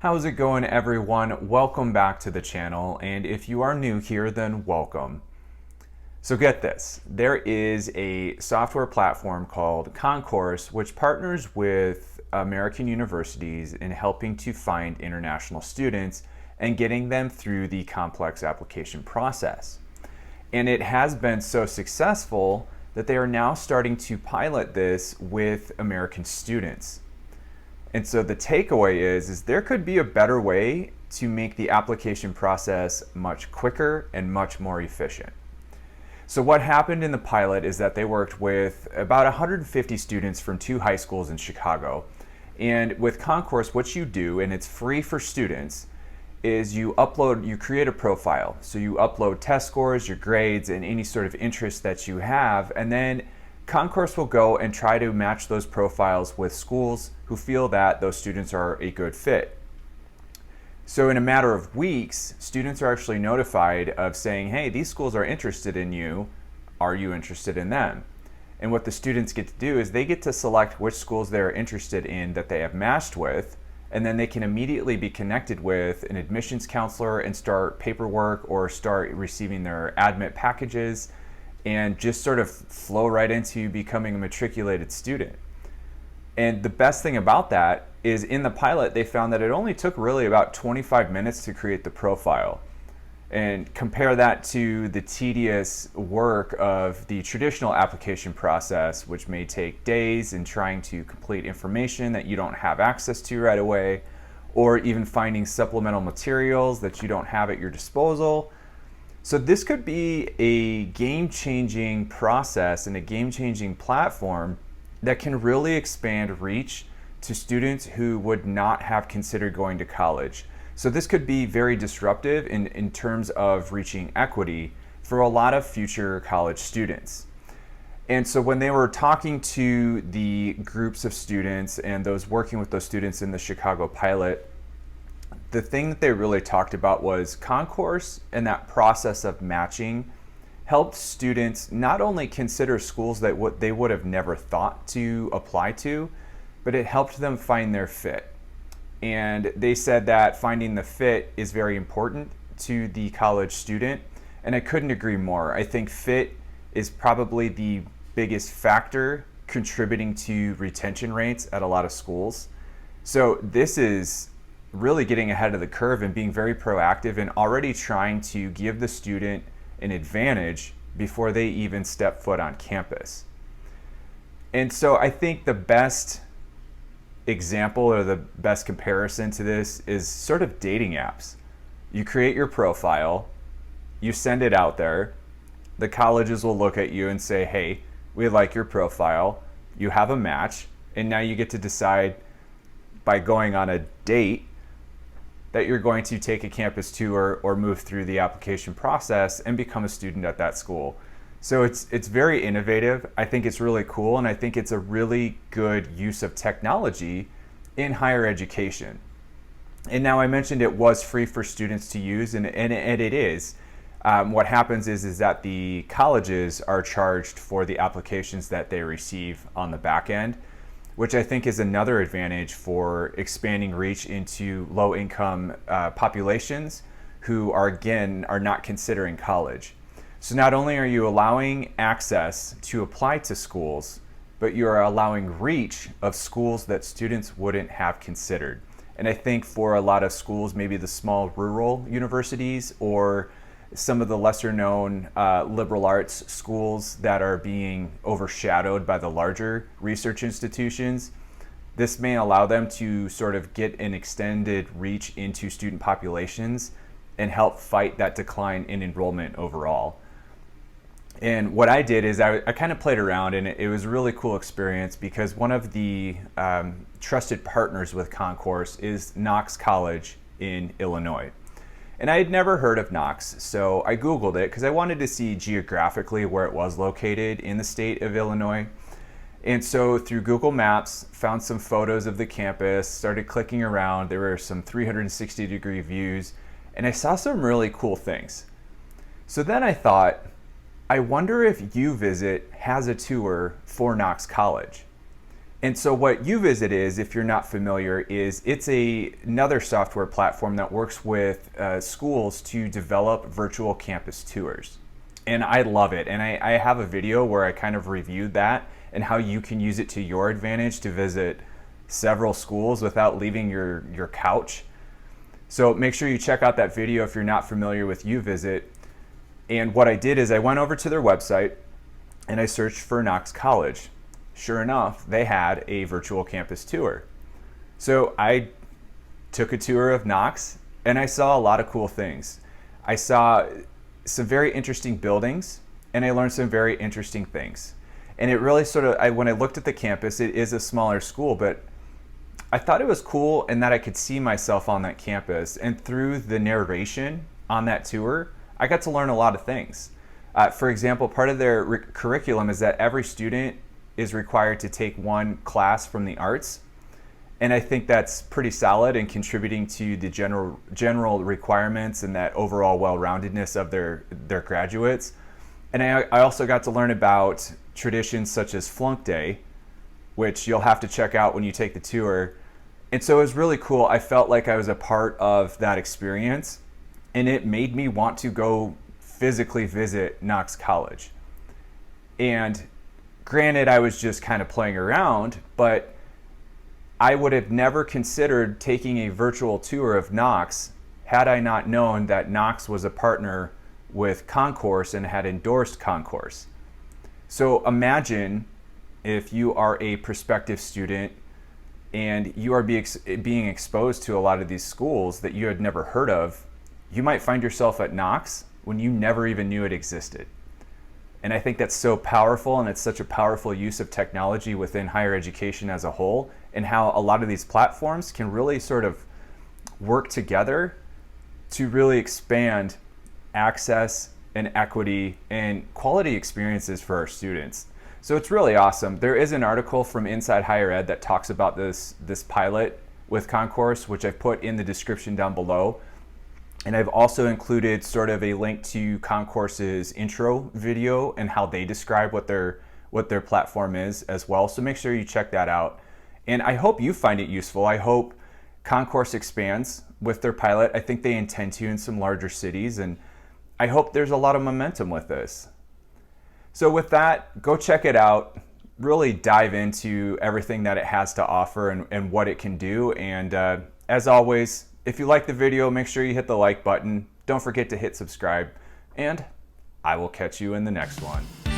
How's it going, everyone? Welcome back to the channel, and if you are new here, then welcome. So get this, there is a software platform called Concourse which partners with American universities in helping to find international students and getting them through the complex application process. And it has been so successful that they are now starting to pilot this with American students. And so the takeaway is there could be a better way to make the application process much quicker and much more efficient. So what happened in the pilot is that they worked with about 150 students from 2 high schools in Chicago. And with Concourse, what you do, and it's free for students, is you create a profile. So you upload test scores, your grades, and any sort of interest that you have, and then Concourse will go and try to match those profiles with schools who feel that those students are a good fit. So in a matter of weeks, students are actually notified of saying, hey, these schools are interested in you. Are you interested in them? And what the students get to do is they get to select which schools they're interested in that they have matched with, and then they can immediately be connected with an admissions counselor and start paperwork or start receiving their admit packages and just sort of flow right into becoming a matriculated student. And the best thing about that is in the pilot, they found that it only took really about 25 minutes to create the profile. And compare that to the tedious work of the traditional application process, which may take days in trying to complete information that you don't have access to right away, or even finding supplemental materials that you don't have at your disposal. So this could be a game-changing process and a game-changing platform that can really expand reach to students who would not have considered going to college. So this could be very disruptive in terms of reaching equity for a lot of future college students. And so when they were talking to the groups of students and those working with those students in the Chicago pilot, the thing that they really talked about was Concourse, and that process of matching helped students not only consider schools that they would have never thought to apply to, but it helped them find their fit. And they said that finding the fit is very important to the college student, and I couldn't agree more. I think fit is probably the biggest factor contributing to retention rates at a lot of schools. So this is really getting ahead of the curve and being very proactive and already trying to give the student an advantage before they even step foot on campus. And so I think the best example or the best comparison to this is sort of dating apps. You create your profile, you send it out there, the colleges will look at you and say, hey, we like your profile, you have a match, and now you get to decide by going on a date that you're going to take a campus tour or move through the application process and become a student at that school. So it's very innovative. I think it's really cool, and I think it's a really good use of technology in higher education. And now I mentioned it was free for students to use, and it is. What happens is that the colleges are charged for the applications that they receive on the back end, which I think is another advantage for expanding reach into low-income populations who are not considering college. So not only are you allowing access to apply to schools, but you are allowing reach of schools that students wouldn't have considered. And I think for a lot of schools, maybe the small rural universities or some of the lesser known liberal arts schools that are being overshadowed by the larger research institutions, this may allow them to sort of get an extended reach into student populations and help fight that decline in enrollment overall. And what I did is I kind of played around, and it was a really cool experience because one of the trusted partners with Concourse is Knox College in Illinois. And I had never heard of Knox, so I Googled it because I wanted to see geographically where it was located in the state of Illinois. And so through Google Maps, found some photos of the campus, started clicking around. There were some 360-degree views, and I saw some really cool things. So then I thought, I wonder if UVisit has a tour for Knox College. And so what UVisit is, if you're not familiar, is it's another software platform that works with schools to develop virtual campus tours. And I love it. And I have a video where I kind of reviewed that and how you can use it to your advantage to visit several schools without leaving your couch. So make sure you check out that video if you're not familiar with UVisit. And what I did is I went over to their website and I searched for Knox College. Sure enough, they had a virtual campus tour. So I took a tour of Knox and I saw a lot of cool things. I saw some very interesting buildings and I learned some very interesting things. And it really sort of, when I looked at the campus, it is a smaller school, but I thought it was cool in that I could see myself on that campus. And through the narration on that tour, I got to learn a lot of things. For example, part of their curriculum is that every student is required to take one class from the arts. And I think that's pretty solid in contributing to the general requirements and that overall well-roundedness of their graduates. And I also got to learn about traditions such as Flunk Day, which you'll have to check out when you take the tour. And so it was really cool. I felt like I was a part of that experience, and it made me want to go physically visit Knox College. And granted, I was just kind of playing around, but I would have never considered taking a virtual tour of Knox had I not known that Knox was a partner with Concourse and had endorsed Concourse. So imagine if you are a prospective student and you are being exposed to a lot of these schools that you had never heard of. You might find yourself at Knox when you never even knew it existed. And I think that's so powerful, and it's such a powerful use of technology within higher education as a whole, and how a lot of these platforms can really sort of work together to really expand access and equity and quality experiences for our students. So it's really awesome. There is an article from Inside Higher Ed that talks about this pilot with Concourse, which I've put in the description down below. And I've also included sort of a link to Concourse's intro video and how they describe what their platform is as well. So make sure you check that out. And I hope you find it useful. I hope Concourse expands with their pilot. I think they intend to in some larger cities, and I hope there's a lot of momentum with this. So with that, go check it out. Really dive into everything that it has to offer and what it can do. And as always, if you like the video, make sure you hit the like button. Don't forget to hit subscribe, and I will catch you in the next one.